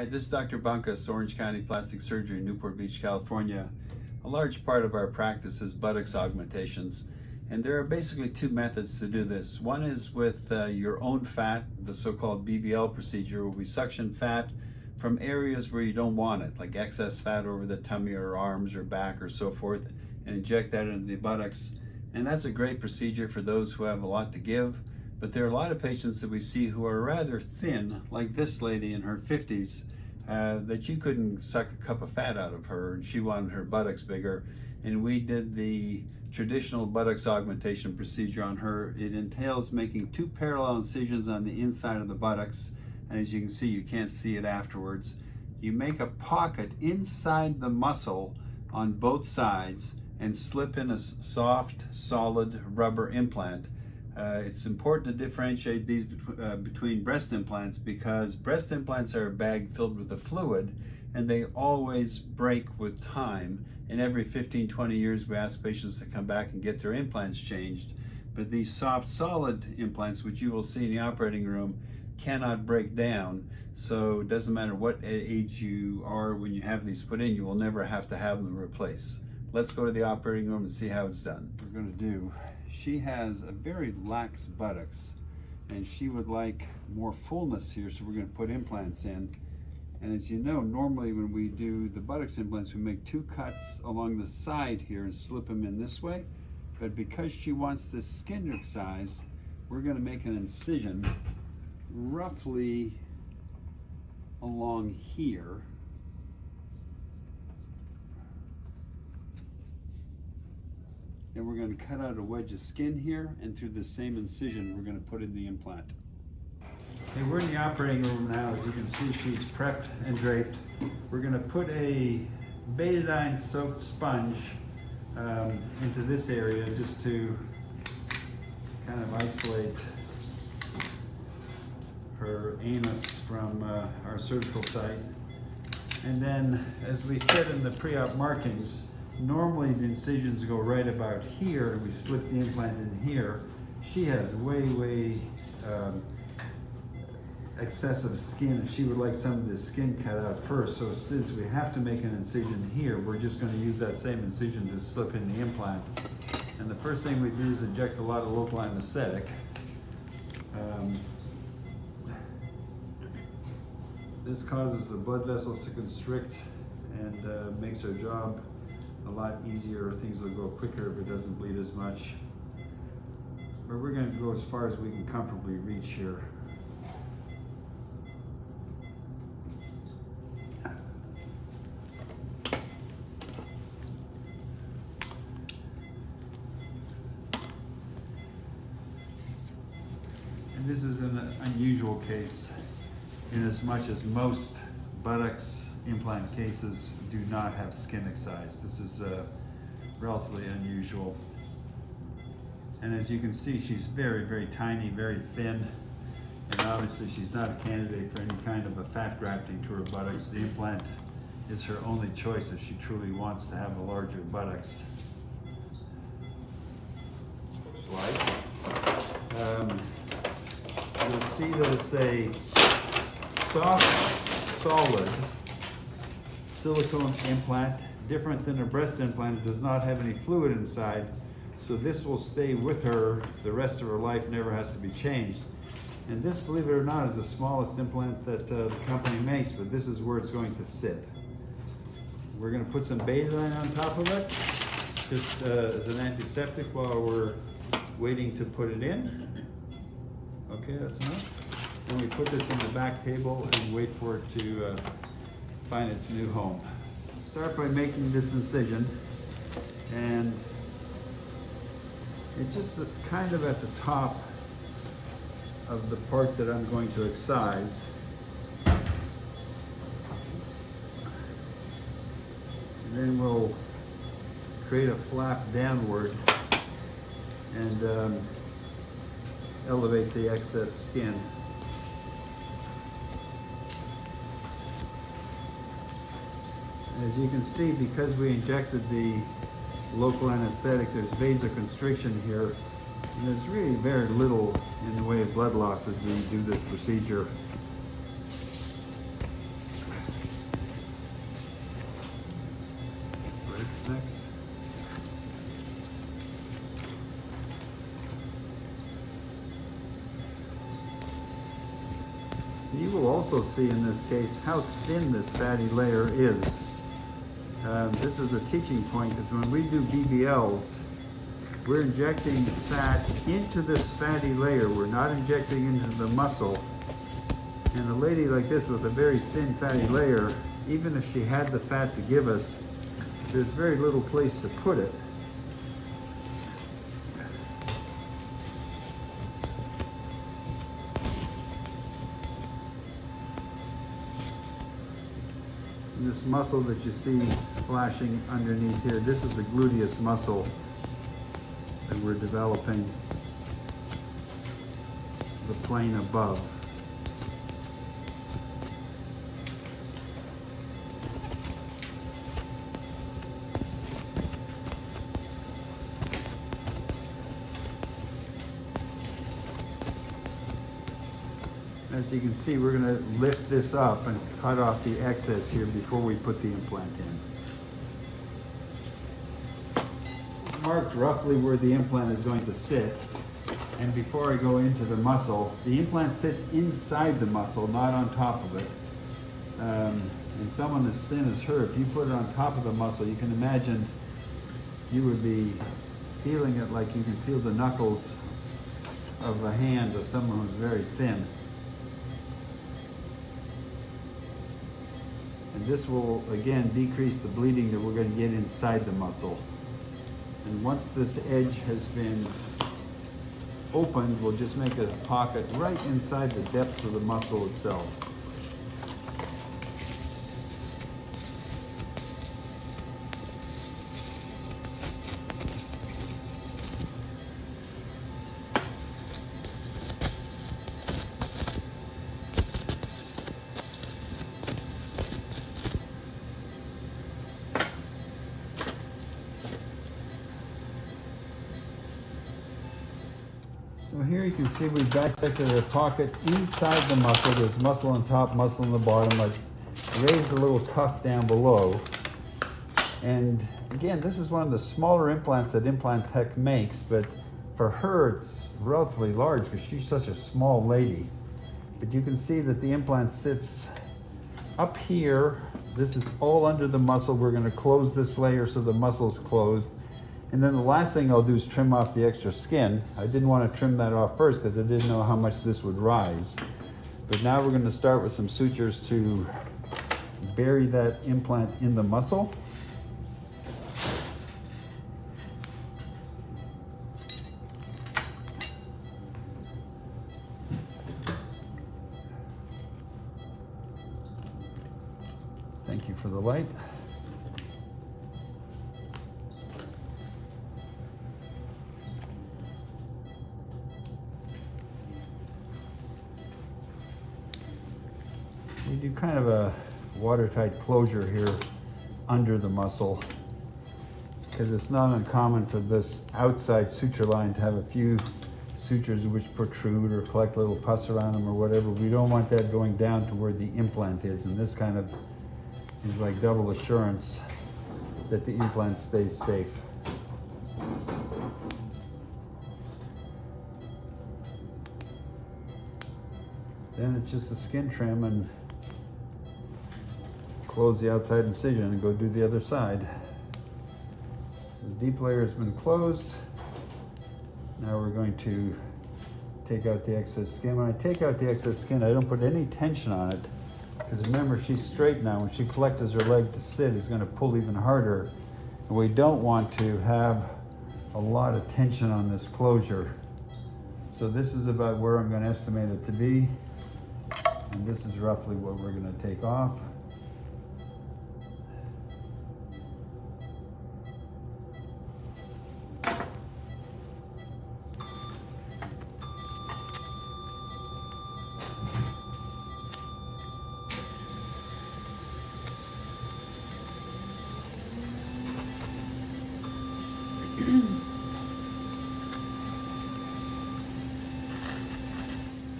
Hi, this is Dr. Bunkis, Orange County Plastic Surgery, Newport Beach, California. A large part of our practice is buttocks augmentations, and there are basically two methods to do this. One is with your own fat, the so-called BBL procedure, where we suction fat from areas where you don't want it, like excess fat over the tummy or arms or back or so forth, and inject that into the buttocks. And that's a great procedure for those who have a lot to give. But there are a lot of patients that we see who are rather thin, like this lady in her 50s, that you couldn't suck a cup of fat out of her, and she wanted her buttocks bigger. And we did the traditional buttocks augmentation procedure on her. It entails making two parallel incisions on the inside of the buttocks. And as you can see, you can't see it afterwards. You make a pocket inside the muscle on both sides and slip in a soft, solid rubber implant. It's important to differentiate these between breast implants, because breast implants are a bag filled with the fluid and they always break with time. And every 15-20 years we ask patients to come back and get their implants changed. But these soft, solid implants, which you will see in the operating room, cannot break down. So it doesn't matter what age you are when you have these put in, you will never have to have them replaced. Let's go to the operating room and see how it's done. What we're going to do, she has a very lax buttocks and she would like more fullness here, so we're going to put implants in. And as you know, normally when we do the buttocks implants, we make two cuts along the side here and slip them in this way. But because she wants this skin excised, we're going to make an incision roughly along here. And we're going to cut out a wedge of skin here, and through the same incision we're going to put in the implant. Okay, we're in the operating room now. As you can see, she's prepped and draped. We're going to put a betadine soaked sponge into this area just to kind of isolate her anus from our surgical site. And then, as we said in the pre-op markings, normally the incisions go right about here and we slip the implant in here. She has way excessive skin, and she would like some of this skin cut out first. So since we have to make an incision here, we're just going to use that same incision to slip in the implant. And the first thing we do is inject a lot of local anesthetic. This causes the blood vessels to constrict and makes our job a lot easier. Things will go quicker if it doesn't bleed as much. But we're going to go as far as we can comfortably reach here. And this is an unusual case, in as much as most buttocks implant cases do not have skin excised. This is relatively unusual. And as you can see, she's very tiny, very thin, and obviously she's not a candidate for any kind of a fat grafting to her buttocks. The implant is her only choice if she truly wants to have a larger buttocks. Slide. You'll see that it's a soft, solid silicone implant, different than a breast implant. It does not have any fluid inside, so this will stay with her the rest of her life, never has to be changed. And this, believe it or not, is the smallest implant that the company makes, but this is where it's going to sit. We're going to put some betadine on top of it, just as an antiseptic while we're waiting to put it in. Okay, that's enough. And we put this on the back table and wait for it to find its new home. Start by making this incision, and it's just kind of at the top of the part that I'm going to excise. And then we'll create a flap downward and elevate the excess skin. As you can see, because we injected the local anesthetic, there's vasoconstriction here, and there's really very little in the way of blood loss as we do this procedure. You will also see in this case how thin this fatty layer is. This is a teaching point because when we do BBLs, we're injecting fat into this fatty layer. We're not injecting into the muscle. And a lady like this with a very thin fatty layer, even if she had the fat to give us, there's very little place to put it. And this muscle that you see flashing underneath here, this is the gluteus muscle that we're developing, the plane above. As you can see, we're going to lift this up and cut off the excess here before we put the implant in. Marked roughly where the implant is going to sit. And before I go into the muscle, the implant sits inside the muscle, not on top of it. And someone as thin as her, if you put it on top of the muscle, you can imagine you would be feeling it like you can feel the knuckles of a hand of someone who's very thin. And this will, again, decrease the bleeding that we're going to get inside the muscle. And once this edge has been opened, we'll just make a pocket right inside the depths of the muscle itself. So here you can see we dissected a pocket inside the muscle. There's muscle on top, muscle on the bottom. I raised a little tuft down below. And again, this is one of the smaller implants that Implant Tech makes, but for her it's relatively large because she's such a small lady. But you can see that the implant sits up here. This is all under the muscle. We're going to close this layer so the muscle is closed. And then the last thing I'll do is trim off the extra skin. I didn't want to trim that off first because I didn't know how much this would rise. But now we're going to start with some sutures to bury that implant in the muscle. Thank you for the light. We do kind of a watertight closure here under the muscle because it's not uncommon for this outside suture line to have a few sutures which protrude or collect a little pus around them or whatever. We don't want that going down to where the implant is, and this kind of is like double assurance that the implant stays safe. Then it's just a skin trim and close the outside incision and go do the other side. So the deep layer has been closed. Now we're going to take out the excess skin. When I take out the excess skin, I don't put any tension on it because remember, she's straight now. When she flexes her leg to sit, it's going to pull even harder. And we don't want to have a lot of tension on this closure. So this is about where I'm going to estimate it to be. And this is roughly what we're going to take off.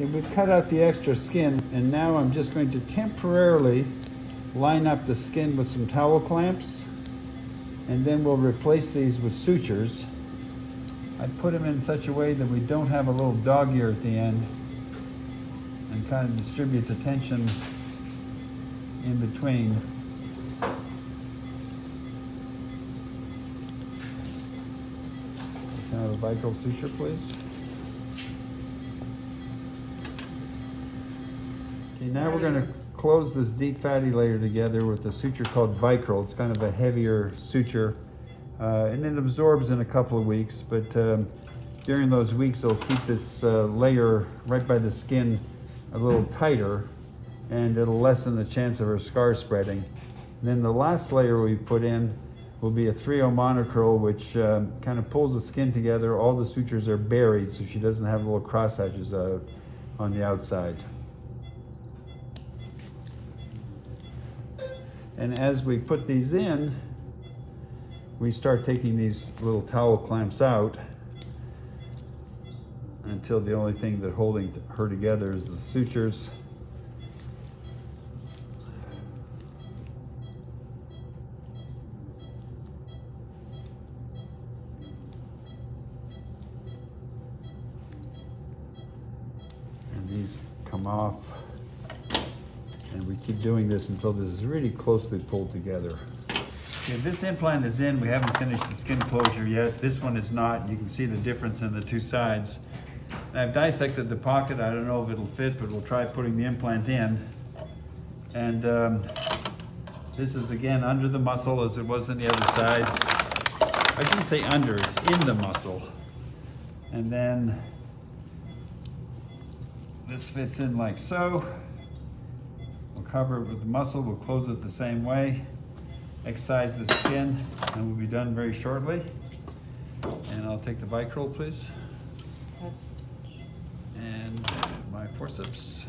Okay, we've cut out the extra skin, and now I'm just going to temporarily line up the skin with some towel clamps, and then we'll replace these with sutures. I put them in such a way that we don't have a little dog ear at the end. and kind of distribute the tension in between. Can I have a bicural suture, please? Okay, now we're going to close this deep fatty layer together with a suture called bicural. It's kind of a heavier suture, and it absorbs in a couple of weeks, but during those weeks it'll keep this layer right by the skin a little tighter, and it'll lessen the chance of her scar spreading. And then the last layer we put in will be a 3/0 monocurl, which kind of pulls the skin together. All the sutures are buried, so she doesn't have little cross hatches on the outside. And as we put these in, we start taking these little towel clamps out until the only thing that's holding her together is the sutures. And these come off. And we keep doing this until this is really closely pulled together. Okay, this implant is in. We haven't finished the skin closure yet. This one is not. You can see the difference in the two sides. And I've dissected the pocket. I don't know if it'll fit, but we'll try putting the implant in. And this is again under the muscle as it was on the other side. I shouldn't say under, it's in the muscle. And then this fits in like so. We'll cover it with the muscle, we'll close it the same way, excise the skin, and we'll be done very shortly. And I'll take the bicural, please. And my forceps.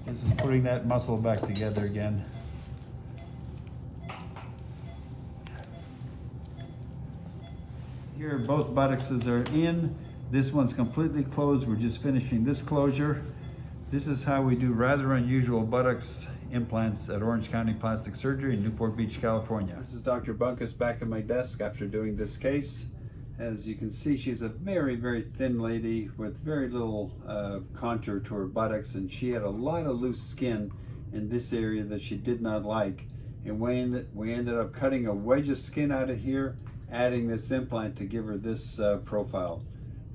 This is putting that muscle back together again. Here both buttocks are in. This one's completely closed. We're just finishing this closure. This is how we do rather unusual buttocks implants at Orange County Plastic Surgery in Newport Beach, California. This is Dr. Bunkis back at my desk after doing this case. As you can see, she's a very, very thin lady with very little contour to her buttocks, and she had a lot of loose skin in this area that she did not like. And we ended up cutting a wedge of skin out of here, adding this implant to give her this profile.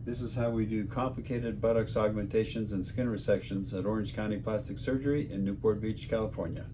This is how we do complicated buttocks augmentations and skin resections at Orange County Plastic Surgery in Newport Beach, California.